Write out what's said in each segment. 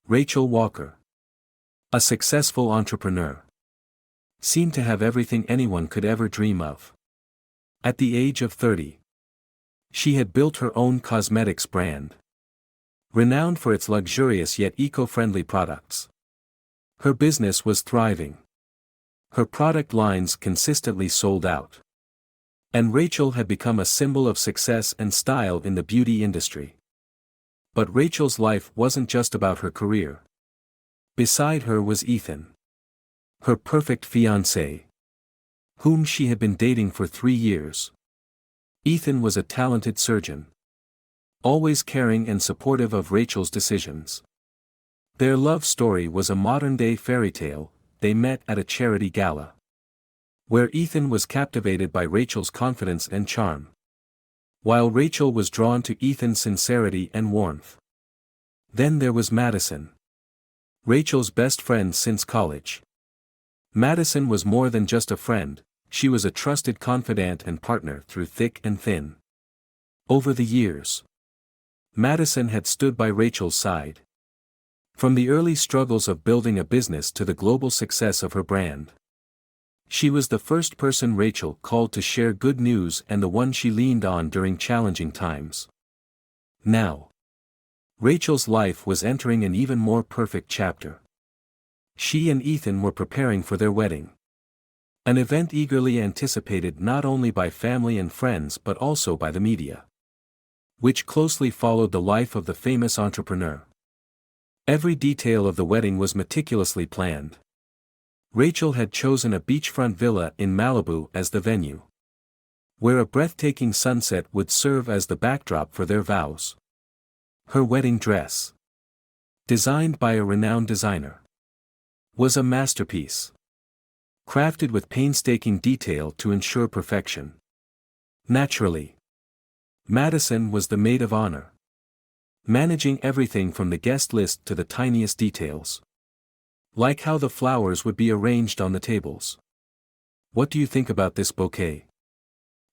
Rachel Walker. A successful entrepreneur. Seemed to have everything anyone could ever dream of. At the age of 30, she had built her own cosmetics brand, renowned for its luxurious yet eco-friendly products. Her business was thriving. Her product lines consistently sold out. And Rachel had become a symbol of success and style in the beauty industry. But Rachel's life wasn't just about her career. Beside her was Ethan, her perfect fiancé, whom she had been dating for 3 years. Ethan was a talented surgeon, always caring and supportive of Rachel's decisions. Their love story was a modern-day fairy tale. They met at a charity gala, where Ethan was captivated by Rachel's confidence and charm, while Rachel was drawn to Ethan's sincerity and warmth. Then there was Madison, Rachel's best friend since college. Madison was more than just a friend, she was a trusted confidant and partner through thick and thin. Over the years, Madison had stood by Rachel's side. From the early struggles of building a business to the global success of her brand. She was the first person Rachel called to share good news and the one she leaned on during challenging times. Now, Rachel's life was entering an even more perfect chapter. She and Ethan were preparing for their wedding. An event eagerly anticipated not only by family and friends but also by the media, which closely followed the life of the famous entrepreneur. Every detail of the wedding was meticulously planned. Rachel had chosen a beachfront villa in Malibu as the venue, where a breathtaking sunset would serve as the backdrop for their vows. Her wedding dress, designed by a renowned designer, was a masterpiece, crafted with painstaking detail to ensure perfection. Naturally, Madison was the maid of honor, managing everything from the guest list to the tiniest details. Like how the flowers would be arranged on the tables. "What do you think about this bouquet?"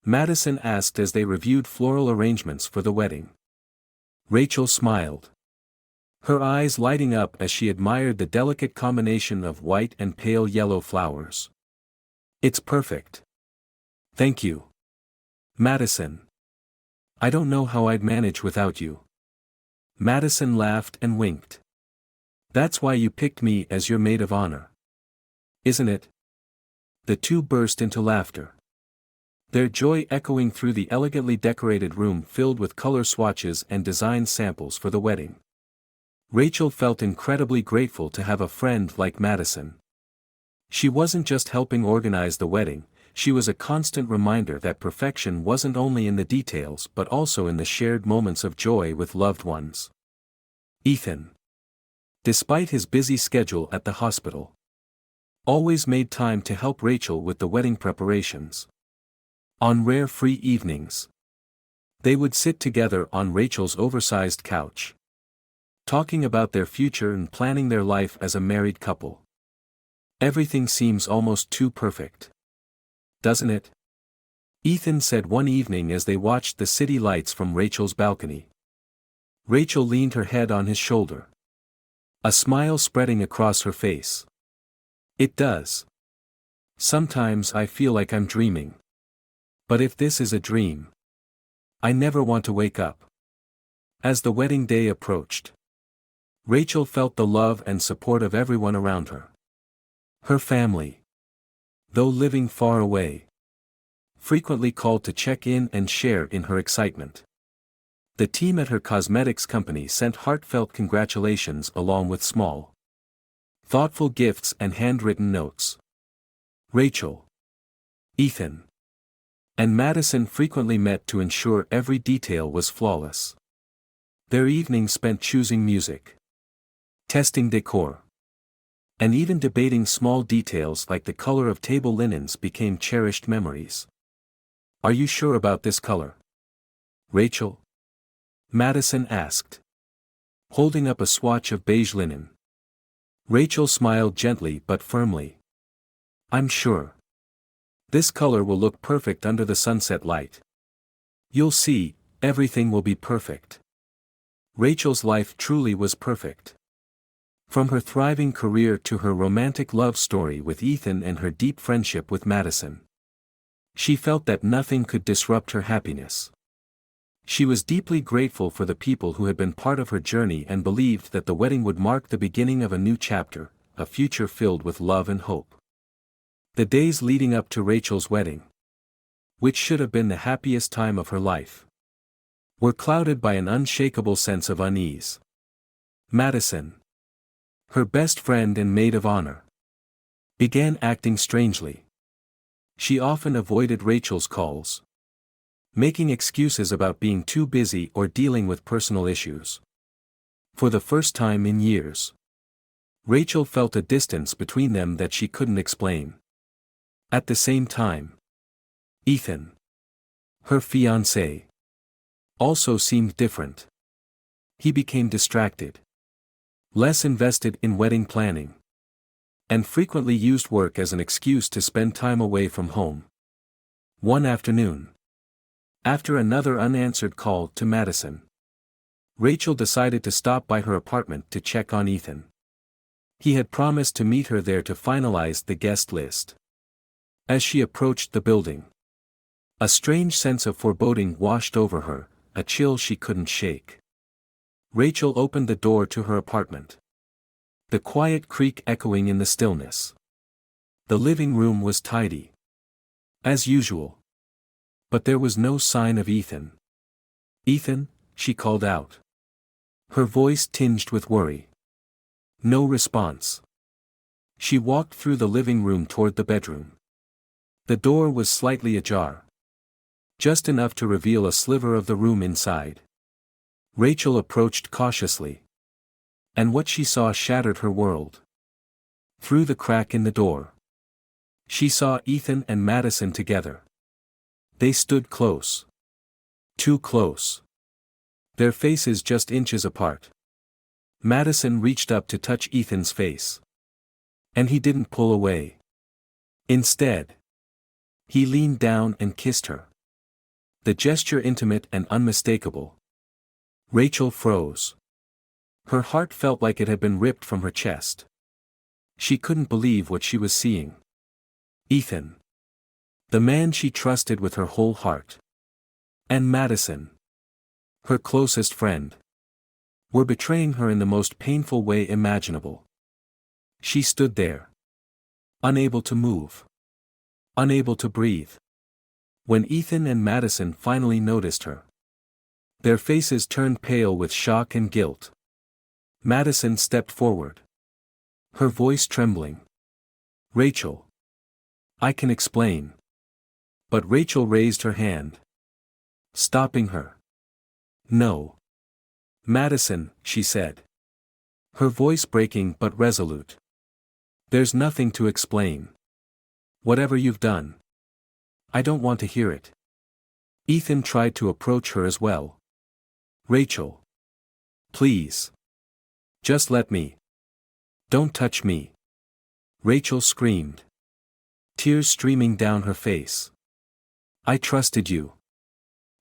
Madison asked as they reviewed floral arrangements for the wedding. Rachel smiled, her eyes lighting up as she admired the delicate combination of white and pale yellow flowers. "It's perfect. Thank you, Madison. I don't know how I'd manage without you." Madison laughed and winked. "That's why you picked me as your maid of honor, isn't it?" The two burst into laughter, their joy echoing through the elegantly decorated room filled with color swatches and design samples for the wedding. Rachel felt incredibly grateful to have a friend like Madison. She wasn't just helping organize the wedding, she was a constant reminder that perfection wasn't only in the details but also in the shared moments of joy with loved ones. Ethan, despite his busy schedule at the hospital, always made time to help Rachel with the wedding preparations. On rare free evenings, they would sit together on Rachel's oversized couch, talking about their future and planning their life as a married couple. "Everything seems almost too perfect, doesn't it?" Ethan said one evening as they watched the city lights from Rachel's balcony. Rachel leaned her head on his shoulder, a smile spreading across her face. "It does. Sometimes I feel like I'm dreaming. But if this is a dream, I never want to wake up." As the wedding day approached, Rachel felt the love and support of everyone around her. Her family, though living far away, frequently called to check in and share in her excitement. The team at her cosmetics company sent heartfelt congratulations along with small, thoughtful gifts and handwritten notes. Rachel, Ethan, and Madison frequently met to ensure every detail was flawless. Their evenings spent choosing music, testing decor, and even debating small details like the color of table linens became cherished memories. "Are you sure about this color, Rachel?" Madison asked, holding up a swatch of beige linen. Rachel smiled gently but firmly. "I'm sure. This color will look perfect under the sunset light. You'll see, everything will be perfect." Rachel's life truly was perfect. From her thriving career to her romantic love story with Ethan and her deep friendship with Madison. She felt that nothing could disrupt her happiness. She was deeply grateful for the people who had been part of her journey and believed that the wedding would mark the beginning of a new chapter, a future filled with love and hope. The days leading up to Rachel's wedding, which should have been the happiest time of her life, were clouded by an unshakable sense of unease. Madison, her best friend and maid of honor, began acting strangely. She often avoided Rachel's calls, making excuses about being too busy or dealing with personal issues. For the first time in years, Rachel felt a distance between them that she couldn't explain. At the same time, Ethan, her fiancé, also seemed different. He became distracted, less invested in wedding planning, and frequently used work as an excuse to spend time away from home. One afternoon, after another unanswered call to Madison, Rachel decided to stop by her apartment to check on Ethan. He had promised to meet her there to finalize the guest list. As she approached the building, a strange sense of foreboding washed over her, a chill she couldn't shake. Rachel opened the door to her apartment. The quiet creak echoing in the stillness. The living room was tidy, as usual. But there was no sign of Ethan. "Ethan," she called out, her voice tinged with worry. No response. She walked through the living room toward the bedroom. The door was slightly ajar, just enough to reveal a sliver of the room inside. Rachel approached cautiously, and what she saw shattered her world. Through the crack in the door, she saw Ethan and Madison together. They stood close. Too close. Their faces just inches apart. Madison reached up to touch Ethan's face. And he didn't pull away. Instead, he leaned down and kissed her. The gesture intimate and unmistakable. Rachel froze. Her heart felt like it had been ripped from her chest. She couldn't believe what she was seeing. Ethan, the man she trusted with her whole heart, and Madison, her closest friend, were betraying her in the most painful way imaginable. She stood there, unable to move, unable to breathe. When Ethan and Madison finally noticed her, their faces turned pale with shock and guilt. Madison stepped forward, her voice trembling. "Rachel, I can explain." But Rachel raised her hand, stopping her. "No. Madison," she said, her voice breaking but resolute. "There's nothing to explain. Whatever you've done, I don't want to hear it." Ethan tried to approach her as well. "Rachel. Please. Just let me. Don't touch me." Rachel screamed, tears streaming down her face. "I trusted you.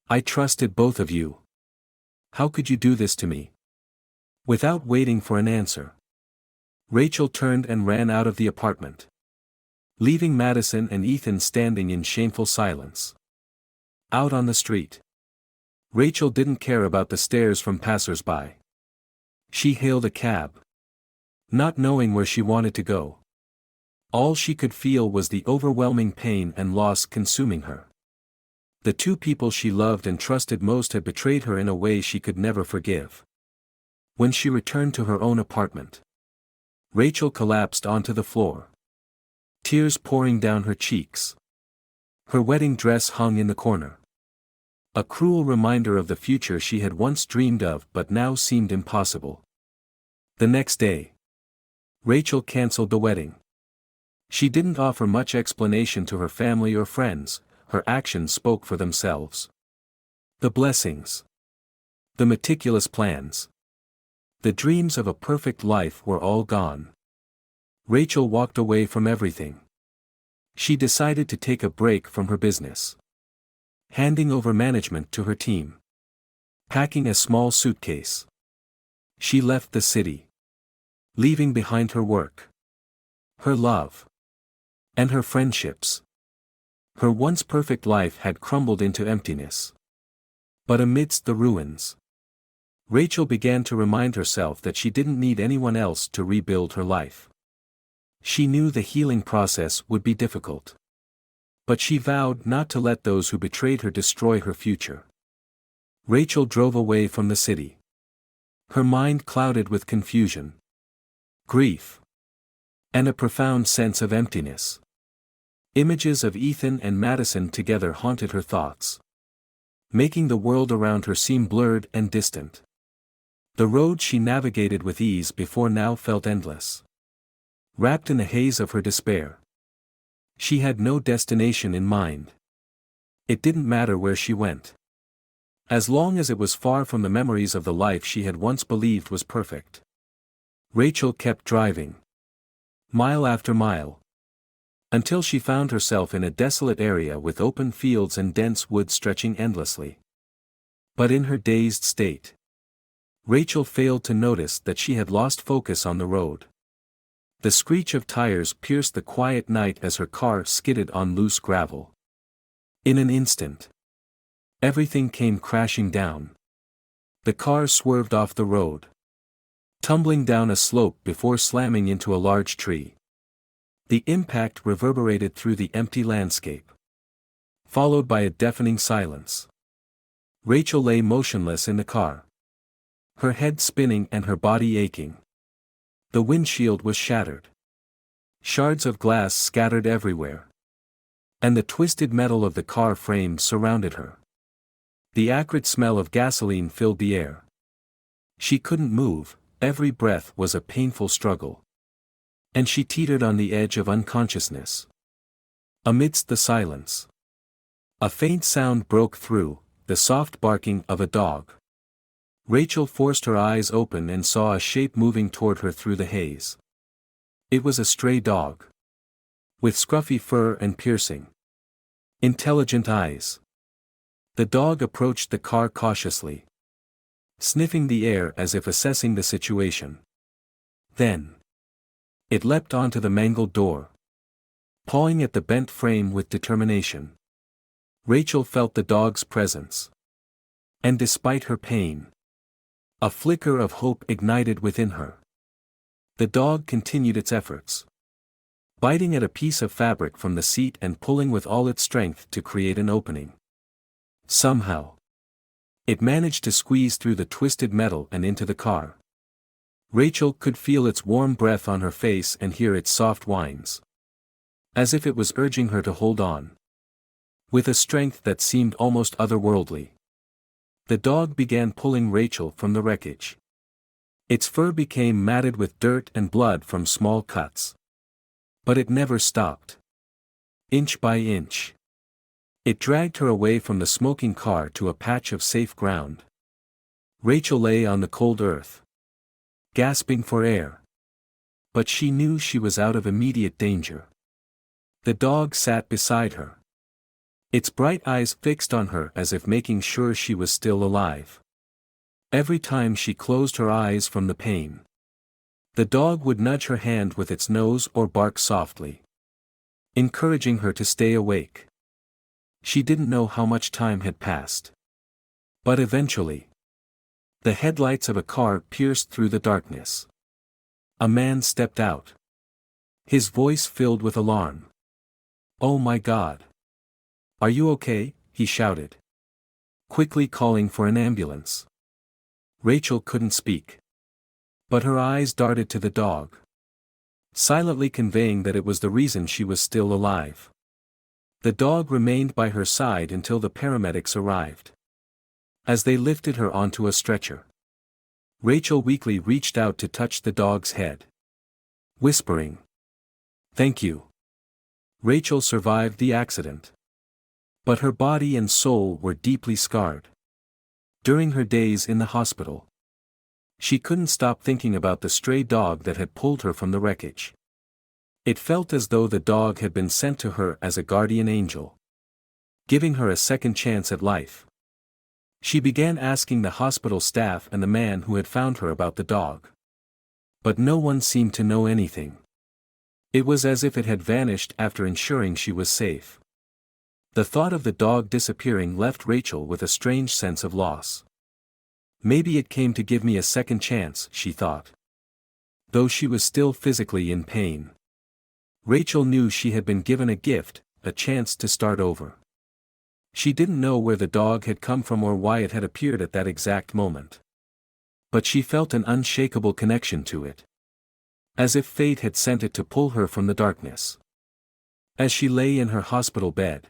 I trusted both of you. How could you do this to me?" Without waiting for an answer, Rachel turned and ran out of the apartment, leaving Madison and Ethan standing in shameful silence. Out on the street, Rachel didn't care about the stares from passers-by. She hailed a cab, not knowing where she wanted to go. All she could feel was the overwhelming pain and loss consuming her. The two people she loved and trusted most had betrayed her in a way she could never forgive. When she returned to her own apartment, Rachel collapsed onto the floor, tears pouring down her cheeks. Her wedding dress hung in the corner, a cruel reminder of the future she had once dreamed of but now seemed impossible. The next day, Rachel canceled the wedding. She didn't offer much explanation to her family or friends. Her actions spoke for themselves. The blessings, the meticulous plans, the dreams of a perfect life were all gone. Rachel walked away from everything. She decided to take a break from her business, handing over management to her team. Packing a small suitcase, she left the city. leaving behind her work, her love, and her friendships. Her once perfect life had crumbled into emptiness. But amidst the ruins, Rachel began to remind herself that she didn't need anyone else to rebuild her life. She knew the healing process would be difficult. But she vowed not to let those who betrayed her destroy her future. Rachel drove away from the city. Her mind clouded with confusion, grief, and a profound sense of emptiness. Images of Ethan and Madison together haunted her thoughts, making the world around her seem blurred and distant. The road she navigated with ease before now felt endless. Wrapped in the haze of her despair, she had no destination in mind. It didn't matter where she went, as long as it was far from the memories of the life she had once believed was perfect. Rachel kept driving, mile after mile, until she found herself in a desolate area with open fields and dense woods stretching endlessly. But in her dazed state, Rachel failed to notice that she had lost focus on the road. The screech of tires pierced the quiet night as her car skidded on loose gravel. In an instant, everything came crashing down. The car swerved off the road, tumbling down a slope before slamming into a large tree. The impact reverberated through the empty landscape, followed by a deafening silence. Rachel lay motionless in the car, her head spinning and her body aching. The windshield was shattered. Shards of glass scattered everywhere, and the twisted metal of the car frame surrounded her. The acrid smell of gasoline filled the air. She couldn't move, every breath was a painful struggle. And she teetered on the edge of unconsciousness. Amidst the silence, a faint sound broke through, the soft barking of a dog. Rachel forced her eyes open and saw a shape moving toward her through the haze. It was a stray dog, with scruffy fur and piercing, intelligent eyes. The dog approached the car cautiously, sniffing the air as if assessing the situation. Then, it leapt onto the mangled door, pawing at the bent frame with determination. Rachel felt the dog's presence. And despite her pain, a flicker of hope ignited within her. The dog continued its efforts, biting at a piece of fabric from the seat and pulling with all its strength to create an opening. Somehow, it managed to squeeze through the twisted metal and into the car. Rachel could feel its warm breath on her face and hear its soft whines, as if it was urging her to hold on, with a strength that seemed almost otherworldly. The dog began pulling Rachel from the wreckage. Its fur became matted with dirt and blood from small cuts. But it never stopped. Inch by inch, it dragged her away from the smoking car to a patch of safe ground. Rachel lay on the cold earth, gasping for air. But she knew she was out of immediate danger. The dog sat beside her, its bright eyes fixed on her as if making sure she was still alive. Every time she closed her eyes from the pain, the dog would nudge her hand with its nose or bark softly, encouraging her to stay awake. She didn't know how much time had passed. But eventually, the headlights of a car pierced through the darkness. A man stepped out, his voice filled with alarm. "Oh my God! Are you okay?" he shouted, quickly calling for an ambulance. Rachel couldn't speak, but her eyes darted to the dog, silently conveying that it was the reason she was still alive. The dog remained by her side until the paramedics arrived. As they lifted her onto a stretcher, Rachel weakly reached out to touch the dog's head, whispering, "Thank you." Rachel survived the accident, but her body and soul were deeply scarred. During her days in the hospital, she couldn't stop thinking about the stray dog that had pulled her from the wreckage. It felt as though the dog had been sent to her as a guardian angel, giving her a second chance at life. She began asking the hospital staff and the man who had found her about the dog. But no one seemed to know anything. It was as if it had vanished after ensuring she was safe. The thought of the dog disappearing left Rachel with a strange sense of loss. Maybe it came to give me a second chance, she thought. Though she was still physically in pain. Rachel knew she had been given a gift, a chance to start over. She didn't know where the dog had come from or why it had appeared at that exact moment. But she felt an unshakable connection to it. As if fate had sent it to pull her from the darkness. As she lay in her hospital bed,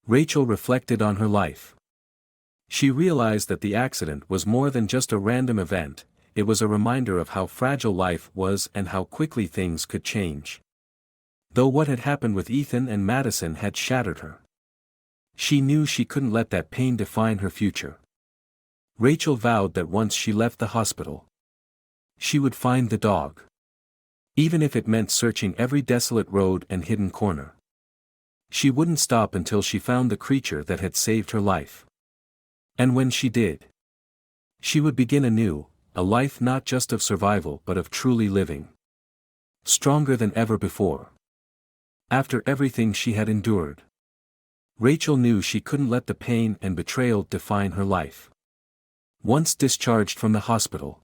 Rachel reflected on her life. She realized that the accident was more than just a random event, it was a reminder of how fragile life was and how quickly things could change. Though what had happened with Ethan and Madison had shattered her. She knew she couldn't let that pain define her future. Rachel vowed that once she left the hospital, she would find the dog. Even if it meant searching every desolate road and hidden corner. She wouldn't stop until she found the creature that had saved her life. And when she did, she would begin anew, a life not just of survival but of truly living. Stronger than ever before. After everything she had endured, Rachel knew she couldn't let the pain and betrayal define her life. Once discharged from the hospital,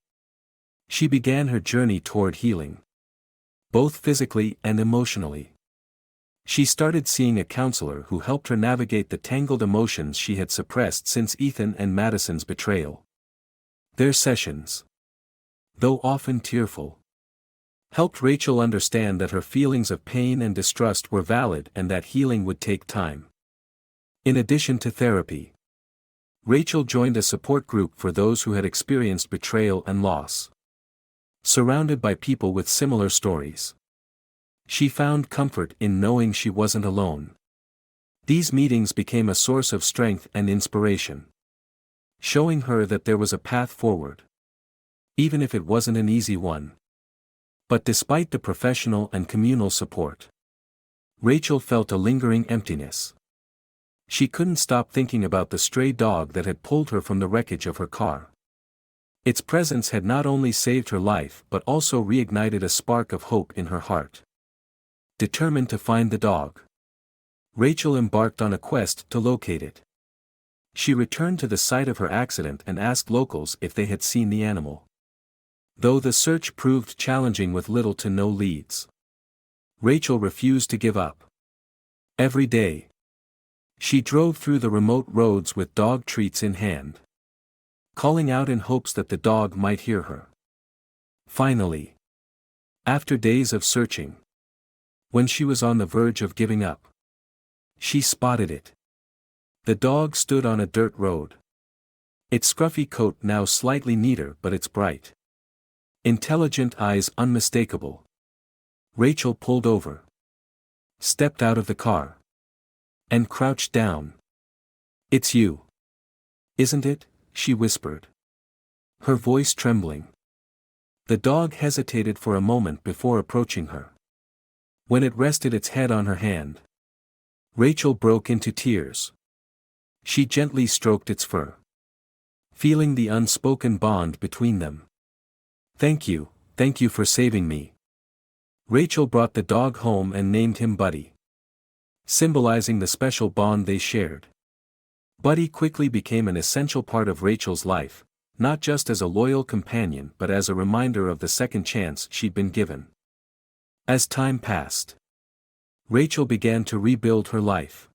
she began her journey toward healing. Both physically and emotionally. She started seeing a counselor who helped her navigate the tangled emotions she had suppressed since Ethan and Madison's betrayal. Their sessions, though often tearful, helped Rachel understand that her feelings of pain and distrust were valid and that healing would take time. In addition to therapy, Rachel joined a support group for those who had experienced betrayal and loss. Surrounded by people with similar stories, she found comfort in knowing she wasn't alone. These meetings became a source of strength and inspiration, showing her that there was a path forward, even if it wasn't an easy one. But despite the professional and communal support, Rachel felt a lingering emptiness. She couldn't stop thinking about the stray dog that had pulled her from the wreckage of her car. Its presence had not only saved her life but also reignited a spark of hope in her heart. Determined to find the dog, Rachel embarked on a quest to locate it. She returned to the site of her accident and asked locals if they had seen the animal. Though the search proved challenging with little to no leads, Rachel refused to give up. Every day, she drove through the remote roads with dog treats in hand, calling out in hopes that the dog might hear her. Finally, after days of searching, when she was on the verge of giving up, she spotted it. The dog stood on a dirt road. Its scruffy coat now slightly neater but its bright, intelligent eyes unmistakable. Rachel pulled over, stepped out of the car, and crouched down. "It's you, isn't it?" she whispered, her voice trembling. The dog hesitated for a moment before approaching her. When it rested its head on her hand, Rachel broke into tears. She gently stroked its fur, feeling the unspoken bond between them. Thank you for saving me." Rachel brought the dog home and named him Buddy, symbolizing the special bond they shared. Buddy quickly became an essential part of Rachel's life, not just as a loyal companion but as a reminder of the second chance she'd been given. As time passed, Rachel began to rebuild her life.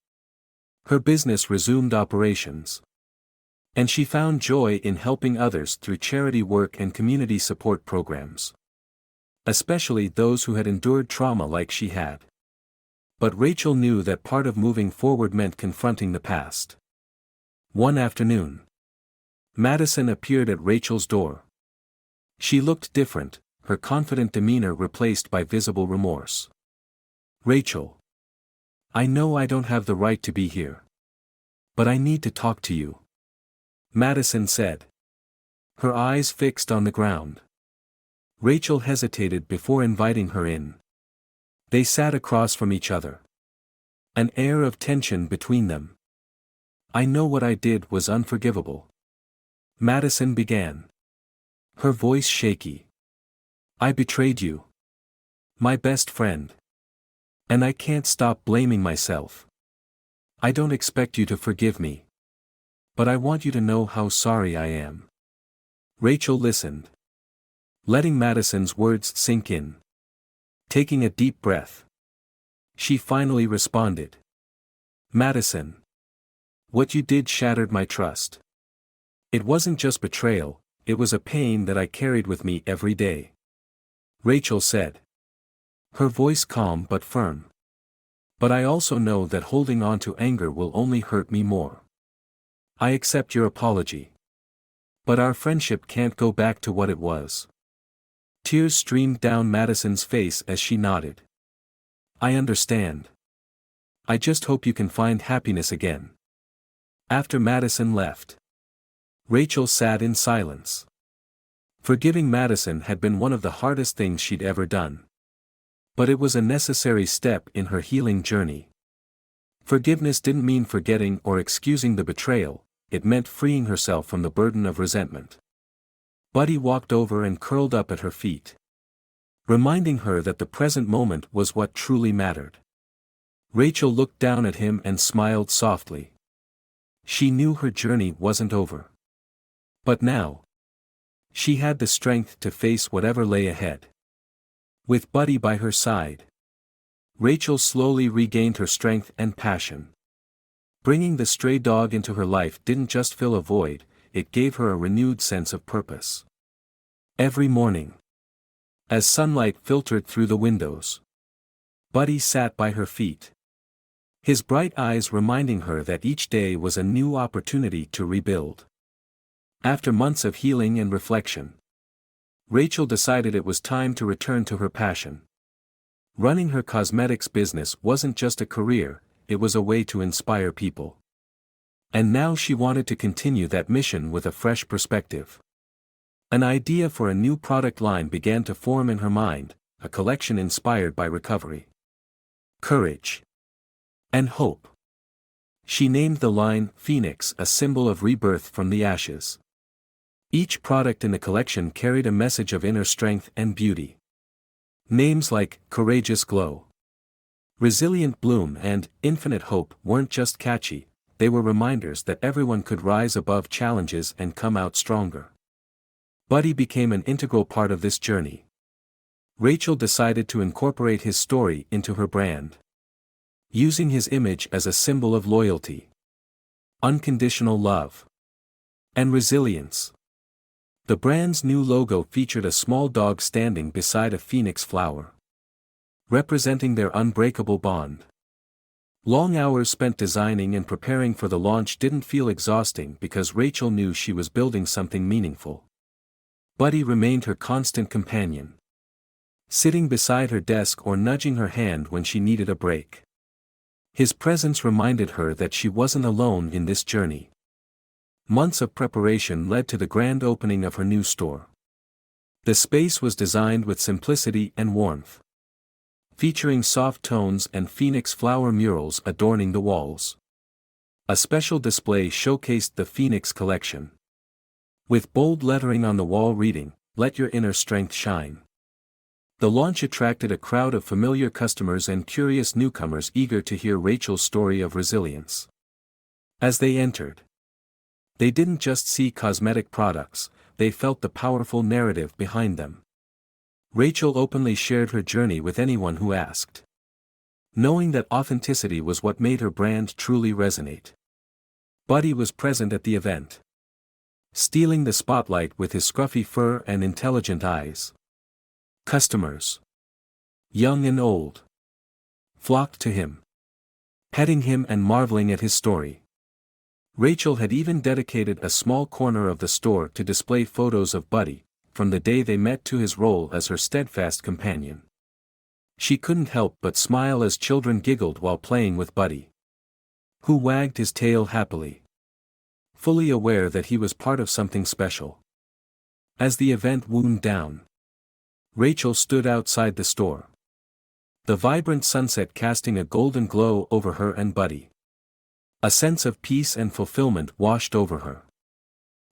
Her business resumed operations, and she found joy in helping others through charity work and community support programs. Especially those who had endured trauma like she had. But Rachel knew that part of moving forward meant confronting the past. One afternoon, Madison appeared at Rachel's door. She looked different, her confident demeanor replaced by visible remorse. "Rachel, I know I don't have the right to be here. But I need to talk to you," Madison said, her eyes fixed on the ground. Rachel hesitated before inviting her in. They sat across from each other, an air of tension between them. "I know what I did was unforgivable," Madison began, her voice shaky. I betrayed you. My best friend. And I can't stop blaming myself. I don't expect you to forgive me. But I want you to know how sorry I am. Rachel listened. Letting Madison's words sink in. Taking a deep breath. She finally responded. Madison. What you did shattered my trust. It wasn't just betrayal, it was a pain that I carried with me every day. Rachel said. Her voice calm but firm. But I also know that holding on to anger will only hurt me more. I accept your apology. But our friendship can't go back to what it was. Tears streamed down Madison's face as she nodded. I understand. I just hope you can find happiness again. After Madison left, Rachel sat in silence. Forgiving Madison had been one of the hardest things she'd ever done. But it was a necessary step in her healing journey. Forgiveness didn't mean forgetting or excusing the betrayal, it meant freeing herself from the burden of resentment. Buddy walked over and curled up at her feet, reminding her that the present moment was what truly mattered. Rachel looked down at him and smiled softly. She knew her journey wasn't over. But now, she had the strength to face whatever lay ahead. With Buddy by her side, Rachel slowly regained her strength and passion. Bringing the stray dog into her life didn't just fill a void, it gave her a renewed sense of purpose. Every morning, as sunlight filtered through the windows, Buddy sat by her feet. His bright eyes reminding her that each day was a new opportunity to rebuild. After months of healing and reflection, Rachel decided it was time to return to her passion. Running her cosmetics business wasn't just a career, it was a way to inspire people. And now she wanted to continue that mission with a fresh perspective. An idea for a new product line began to form in her mind, a collection inspired by recovery, courage, and hope. She named the line Phoenix, a symbol of rebirth from the ashes. Each product in the collection carried a message of inner strength and beauty. Names like Courageous Glow, Resilient Bloom, and Infinite Hope weren't just catchy, they were reminders that everyone could rise above challenges and come out stronger. Buddy became an integral part of this journey. Rachel decided to incorporate his story into her brand, using his image as a symbol of loyalty, unconditional love, and resilience. The brand's new logo featured a small dog standing beside a phoenix flower, representing their unbreakable bond. Long hours spent designing and preparing for the launch didn't feel exhausting because Rachel knew she was building something meaningful. Buddy remained her constant companion, sitting beside her desk or nudging her hand when she needed a break. His presence reminded her that she wasn't alone in this journey. Months of preparation led to the grand opening of her new store. The space was designed with simplicity and warmth, featuring soft tones and phoenix flower murals adorning the walls. A special display showcased the Phoenix collection, with bold lettering on the wall reading, "Let your inner strength shine." The launch attracted a crowd of familiar customers and curious newcomers eager to hear Rachel's story of resilience. As they entered, they didn't just see cosmetic products, they felt the powerful narrative behind them. Rachel openly shared her journey with anyone who asked, knowing that authenticity was what made her brand truly resonate. Buddy was present at the event, stealing the spotlight with his scruffy fur and intelligent eyes. Customers, young and old, flocked to him, petting him and marveling at his story. Rachel had even dedicated a small corner of the store to display photos of Buddy, from the day they met to his role as her steadfast companion. She couldn't help but smile as children giggled while playing with Buddy, who wagged his tail happily, fully aware that he was part of something special. As the event wound down, Rachel stood outside the store, the vibrant sunset casting a golden glow over her and Buddy. A sense of peace and fulfillment washed over her.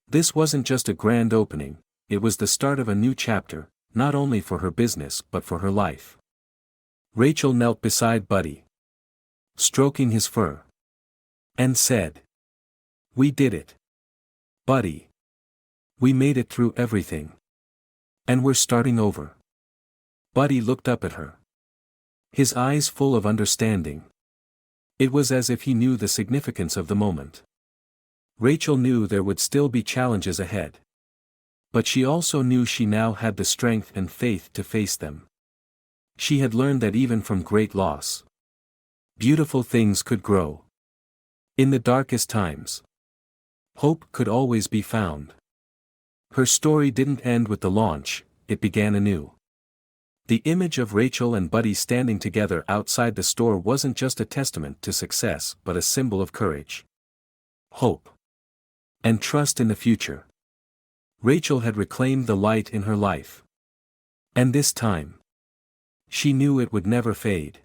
This wasn't just a grand opening, it was the start of a new chapter, not only for her business but for her life. Rachel knelt beside Buddy, stroking his fur, and said, "We did it, Buddy. We made it through everything. And we're starting over." Buddy looked up at her, his eyes full of understanding. It was as if he knew the significance of the moment. Rachel knew there would still be challenges ahead. But she also knew she now had the strength and faith to face them. She had learned that even from great loss, beautiful things could grow. In the darkest times, hope could always be found. Her story didn't end with the launch, it began anew. The image of Rachel and Buddy standing together outside the store wasn't just a testament to success but a symbol of courage, hope, and trust in the future. Rachel had reclaimed the light in her life. And this time, she knew it would never fade.